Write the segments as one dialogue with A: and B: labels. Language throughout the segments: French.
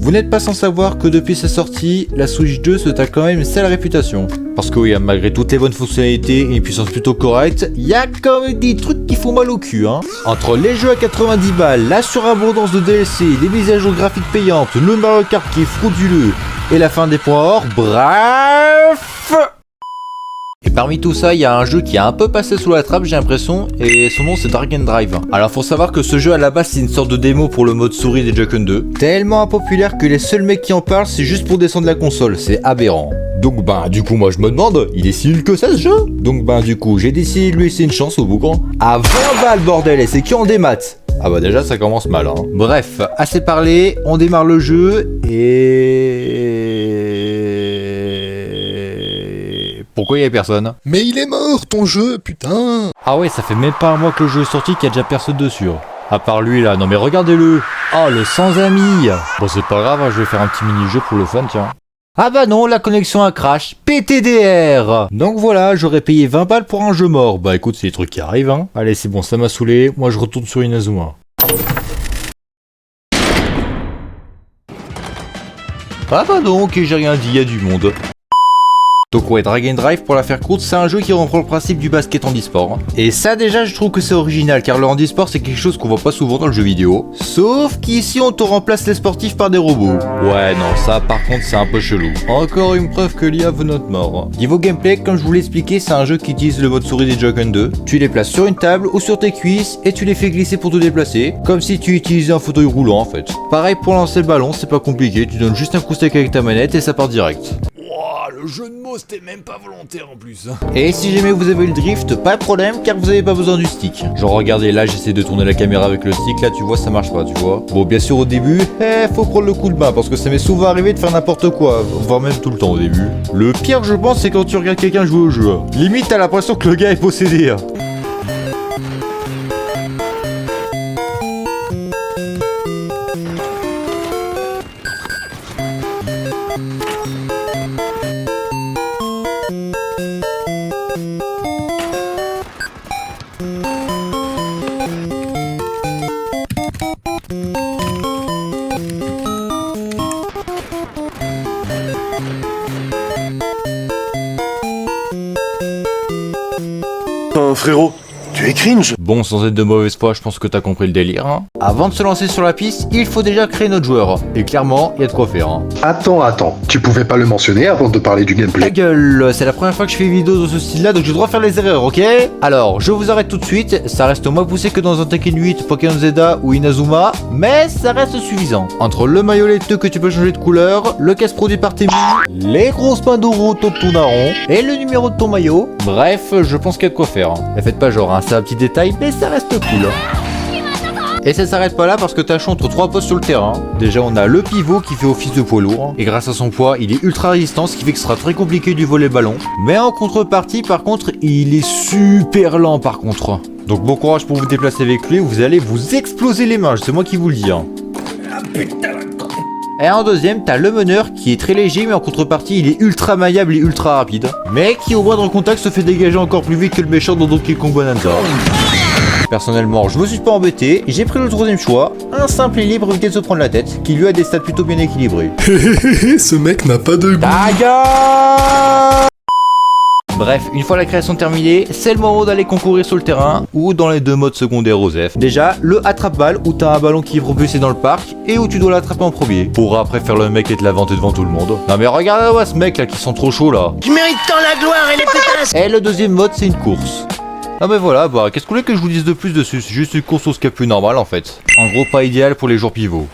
A: Vous n'êtes pas sans savoir que depuis sa sortie, la Switch 2 se tape quand même une sale réputation. Parce que oui, malgré toutes les bonnes fonctionnalités et une puissance plutôt correcte, il y a quand même des trucs qui font mal au cul, hein. Entre les jeux à 90 balles, la surabondance de DLC, les mises à jour graphiques payantes, le Mario Kart qui est frauduleux, et la fin des points or, bref. Et parmi tout ça, il y a un jeu qui a un peu passé sous la trappe, j'ai l'impression, et son nom c'est Dragon Drive. Alors faut savoir que ce jeu à la base c'est une sorte de démo pour le mode souris des Joy-Con 2, tellement impopulaire que les seuls mecs qui en parlent c'est juste pour descendre la console, c'est aberrant. Donc du coup moi je me demande, il est si nul que ça ce jeu? Donc du coup j'ai décidé de lui laisser une chance au boucan. À 20 balles bordel, et c'est qui en démat? Ah bah déjà ça commence mal, hein. Bref, assez parlé, on démarre le jeu et... Pourquoi il y a personne?
B: Mais il est mort ton jeu, putain!
A: Ah ouais, ça fait même pas un mois que le jeu est sorti qu'il y a déjà personne dessus. À part lui là, non mais regardez-le! Oh le sans amis! Bon c'est pas grave, je vais faire un petit mini-jeu pour le fun, tiens. Ah bah non, la connexion a crash, PTDR! Donc voilà, j'aurais payé 20 balles pour un jeu mort. Bah écoute, c'est des trucs qui arrivent, hein. Allez c'est bon, ça m'a saoulé, moi je retourne sur Inazuma. Ah bah non, ok, j'ai rien dit, y a du monde. Donc ouais, Dragon Drive, pour la faire courte, c'est un jeu qui reprend le principe du basket en e-sport. Et ça déjà, je trouve que c'est original, car le handisport c'est quelque chose qu'on voit pas souvent dans le jeu vidéo. Sauf qu'ici on te remplace les sportifs par des robots. Ouais non, ça par contre c'est un peu chelou. Encore une preuve que l'IA veut notre mort. Niveau gameplay, comme je vous l'ai expliqué, c'est un jeu qui utilise le mode souris des Joy-Con 2. Tu les places sur une table ou sur tes cuisses et tu les fais glisser pour te déplacer, comme si tu utilisais un fauteuil roulant en fait. Pareil pour lancer le ballon, c'est pas compliqué, tu donnes juste un coup sec avec ta manette et ça part direct.
B: Le jeu de mots c'était même pas volontaire en plus.
A: Et si jamais vous avez le drift, pas de problème car vous avez pas besoin du stick. Genre regardez là, j'essaie de tourner la caméra avec le stick, là tu vois ça marche pas, tu vois. Bon bien sûr au début, faut prendre le coup de main parce que ça m'est souvent arrivé de faire n'importe quoi, voire même tout le temps au début. Le pire je pense c'est quand tu regardes quelqu'un jouer au jeu. Limite t'as l'impression que le gars est possédé.
B: Frérot, tu es cringe.
A: Bon, sans être de mauvaise foi, je pense que t'as compris le délire, hein. Avant de se lancer sur la piste, il faut déjà créer notre joueur. Et clairement, il y a de quoi faire, hein.
B: Attends, tu pouvais pas le mentionner avant de parler du
A: Ta
B: gameplay.
A: gueule, c'est la première fois que je fais une vidéo de ce style-là, donc j'ai le droit de faire les erreurs, ok? Alors, je vous arrête tout de suite, ça reste moins poussé que dans un Tekken 8, Pokémon Zeta ou Inazuma, mais ça reste suffisant. Entre le maillot laiteux que tu peux changer de couleur, le casse produit par tes mines, les grosses mains d'euro autour de ton daron, et le numéro de ton maillot, bref, je pense qu'il y a de quoi faire. Ne faites pas genre, hein, c'est un petit détail, mais ça reste cool. Et ça s'arrête pas là parce que t'as choix entre 3 postes sur le terrain. Déjà on a le pivot qui fait office de poids lourd. Et grâce à son poids, il est ultra résistant, ce qui fait que ce sera très compliqué de lui voler le ballon. Mais en contrepartie, par contre, il est super lent par contre. Donc bon courage pour vous déplacer avec lui, vous allez vous exploser les mains, c'est moi qui vous le dis. Hein. Et en deuxième, t'as le meneur qui est très léger, mais en contrepartie, il est ultra maillable et ultra rapide. Mais qui au moindre contact se fait dégager encore plus vite que le méchant dans Donkey Kong Bonanza. Personnellement, je me suis pas embêté, j'ai pris le troisième choix, un simple et libre éviter de se prendre la tête, qui lui a des stats plutôt bien équilibrés.
B: Ce mec n'a pas de goût.
A: Ta gueule! Bref, une fois la création terminée, c'est le moment d'aller concourir sur le terrain ou dans les deux modes secondaires OSEF. Déjà, le attrape-balle où t'as un ballon qui est propulsé dans le parc et où tu dois l'attraper en premier. Pour après faire le mec et te la vanter devant tout le monde. Non mais regarde ce mec là qui sent trop chaud là.
C: Tu mérites tant la gloire et les pétasses.
A: Et le deuxième mode c'est une course. Ah bah voilà, bah qu'est-ce que vous voulez que je vous dise de plus dessus? C'est juste une course au plus normal en fait. En gros pas idéal pour les jours pivots.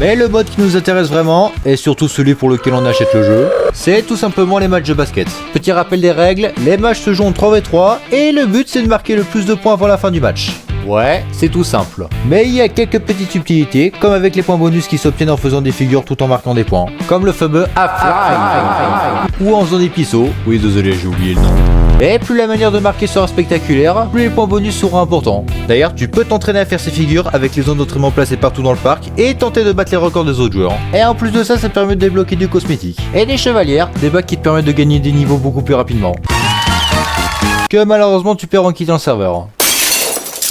A: Mais le mode qui nous intéresse vraiment, et surtout celui pour lequel on achète le jeu, c'est tout simplement les matchs de basket. Petit rappel des règles, les matchs se jouent en 3v3 et le but c'est de marquer le plus de points avant la fin du match. Ouais, c'est tout simple. Mais il y a quelques petites subtilités, comme avec les points bonus qui s'obtiennent en faisant des figures tout en marquant des points. Comme le fameux Half-Life, ou en faisant des pisseaux. Oui désolé, j'ai oublié le nom. Et plus la manière de marquer sera spectaculaire, plus les points bonus seront importants. D'ailleurs, tu peux t'entraîner à faire ces figures avec les zones d'entraînement placées partout dans le parc et tenter de battre les records des autres joueurs. Et en plus de ça, ça te permet de débloquer du cosmétique. Et des chevalières, des bacs qui te permettent de gagner des niveaux beaucoup plus rapidement. Que malheureusement tu perds en quittant le serveur.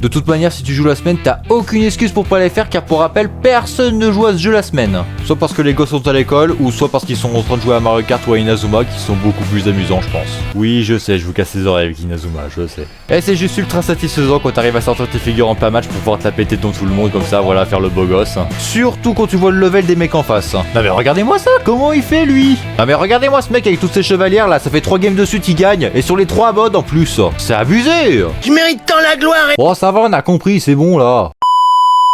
A: De toute manière, si tu joues la semaine, t'as aucune excuse pour pas les faire, car pour rappel, personne ne joue à ce jeu la semaine. Soit parce que les gosses sont à l'école, ou soit parce qu'ils sont en train de jouer à Mario Kart ou à Inazuma, qui sont beaucoup plus amusants, je pense. Oui, je sais, je vous casse les oreilles avec Inazuma, je sais. Et c'est juste ultra satisfaisant quand t'arrives à sortir tes figures en plein match pour pouvoir te la péter devant tout le monde comme ça, voilà, faire le beau gosse. Surtout quand tu vois le level des mecs en face. Non mais regardez-moi ça, comment il fait lui? Non mais regardez-moi ce mec avec toutes ces chevalières là, ça fait 3 games de suite il gagne, et sur les 3 modes en plus. C'est abusé.
C: Je mérite tant la gloire et...
A: Oh ça va, on a compris, c'est bon là.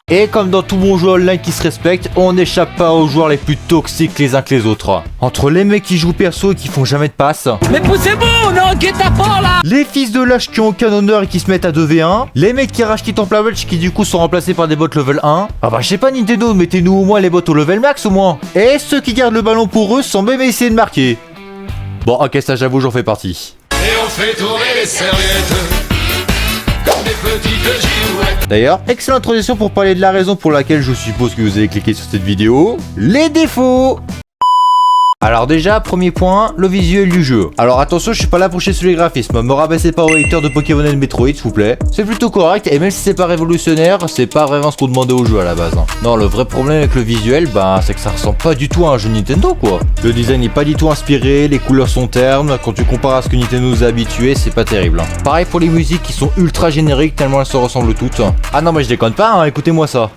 A: Et comme dans tout bon jeu online qui se respecte, on n'échappe pas aux joueurs les plus toxiques les uns que les autres. Entre les mecs qui jouent perso et qui font jamais de passe.
D: Mais poussez-vous, on est en guet-apens là.
A: Les fils de lâche qui ont aucun honneur et qui se mettent à 2v1. Les mecs qui rage qui tempent la wedge qui du coup sont remplacés par des bots level 1. Ah bah je sais pas Nintendo, mettez-nous au moins les bots au level max au moins. Et ceux qui gardent le ballon pour eux sans même essayer de marquer. Bon ok ça j'avoue j'en fais partie.
B: Et on fait tourner les serviettes comme des petites girouettes.
A: D'ailleurs, excellente transition pour parler de la raison pour laquelle je suppose que vous avez cliqué sur cette vidéo. Les défauts. Alors déjà, premier point, le visuel du jeu. Alors attention, je suis pas là pour chier sur les graphismes, me rabaissez pas au hater de Pokémon et de Metroid s'il vous plaît. C'est plutôt correct, et même si c'est pas révolutionnaire, c'est pas vraiment ce qu'on demandait au jeu à la base. Non, le vrai problème avec le visuel, bah c'est que ça ressemble pas du tout à un jeu Nintendo quoi. Le design n'est pas du tout inspiré, les couleurs sont ternes, quand tu compares à ce que Nintendo nous a habitués, c'est pas terrible. Pareil pour les musiques qui sont ultra génériques tellement elles se ressemblent toutes. Ah non mais je déconne pas, hein, écoutez-moi ça.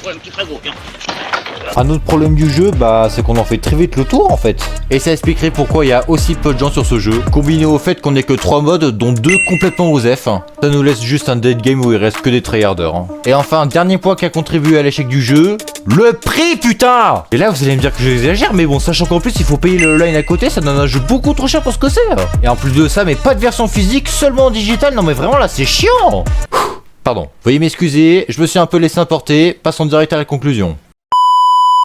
C: Un petit frérot, viens.
A: Un autre problème du jeu, bah c'est qu'on en fait très vite le tour en fait. Et ça expliquerait pourquoi il y a aussi peu de gens sur ce jeu, combiné au fait qu'on ait que 3 modes, dont 2 complètement OSEF. Ça nous laisse juste un dead game où il reste que des tryharders. Et enfin, dernier point qui a contribué à l'échec du jeu, le prix putain. Et là vous allez me dire que j'exagère, mais bon, sachant qu'en plus il faut payer le line à côté, ça donne un jeu beaucoup trop cher pour ce que c'est. Et en plus de ça, mais pas de version physique, seulement en digital, non mais vraiment là c'est chiant. Pardon, veuillez m'excuser, je me suis un peu laissé emporter, passons direct à la conclusion.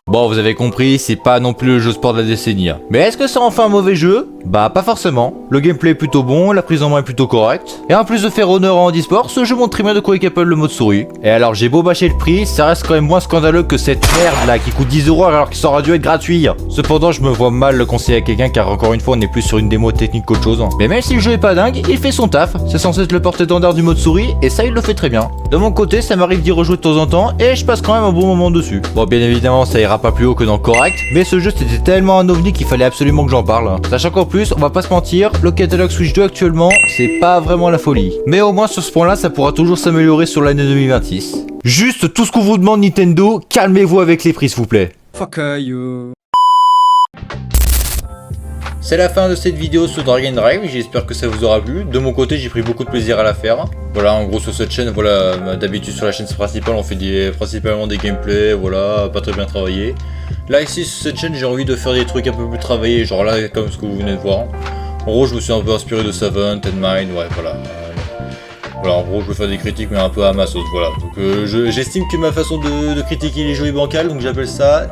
A: Bon, vous avez compris, c'est pas non plus le jeu sport de la décennie. Mais est-ce que ça en fait un mauvais jeu? Bah pas forcément. Le gameplay est plutôt bon, la prise en main est plutôt correcte. Et en plus de faire honneur à Handisport, ce jeu montre très bien de quoi est capable le mode souris. Et alors j'ai beau bâcher le prix, ça reste quand même moins scandaleux que cette merde là qui coûte 10 € alors qu'il aurait dû être gratuit. Cependant je me vois mal le conseiller à quelqu'un car encore une fois on est plus sur une démo technique qu'autre chose. Mais même si le jeu est pas dingue, il fait son taf. C'est censé être le porte-étendard du mode souris et ça il le fait très bien. De mon côté ça m'arrive d'y rejouer de temps en temps et je passe quand même un bon moment dessus. Bon bien évidemment ça ira pas plus haut que dans Correct, mais ce jeu c'était tellement un ovni qu'il fallait absolument que j'en parle. Sachant qu'en plus, on va pas se mentir, le catalogue Switch 2 actuellement, c'est pas vraiment la folie. Mais au moins sur ce point là, ça pourra toujours s'améliorer sur l'année 2026. Juste tout ce qu'on vous demande Nintendo, calmez-vous avec les prix s'il vous plaît.
D: Fuck you.
A: C'est la fin de cette vidéo sur Dragon Drive, j'espère que ça vous aura plu. De mon côté, j'ai pris beaucoup de plaisir à la faire. Voilà, en gros sur cette chaîne, voilà, d'habitude sur la chaîne principale, on fait principalement des gameplays, voilà, pas très bien travaillé. Là ici sur cette chaîne, j'ai envie de faire des trucs un peu plus travaillés, genre là comme ce que vous venez de voir. En gros, je me suis un peu inspiré de Savant, Mine, ouais, voilà. Voilà, en gros, je veux faire des critiques, mais un peu à ma sauce, voilà. Donc, j'estime que ma façon de critiquer les jeux est bancale, donc j'appelle ça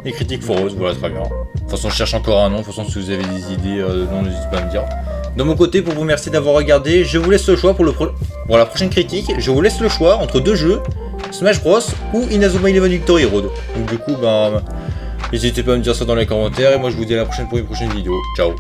A: des critiques foreuses, voilà, très bien. De toute façon, je cherche encore un nom, de toute façon, si vous avez des idées, non, n'hésitez pas à me dire. De mon côté, pour vous remercier d'avoir regardé, je vous laisse le choix pour la prochaine critique, je vous laisse le choix entre 2 jeux, Smash Bros ou Inazuma Eleven Victory Road. Donc du coup, ben, n'hésitez pas à me dire ça dans les commentaires, et moi je vous dis à la prochaine pour une prochaine vidéo. Ciao.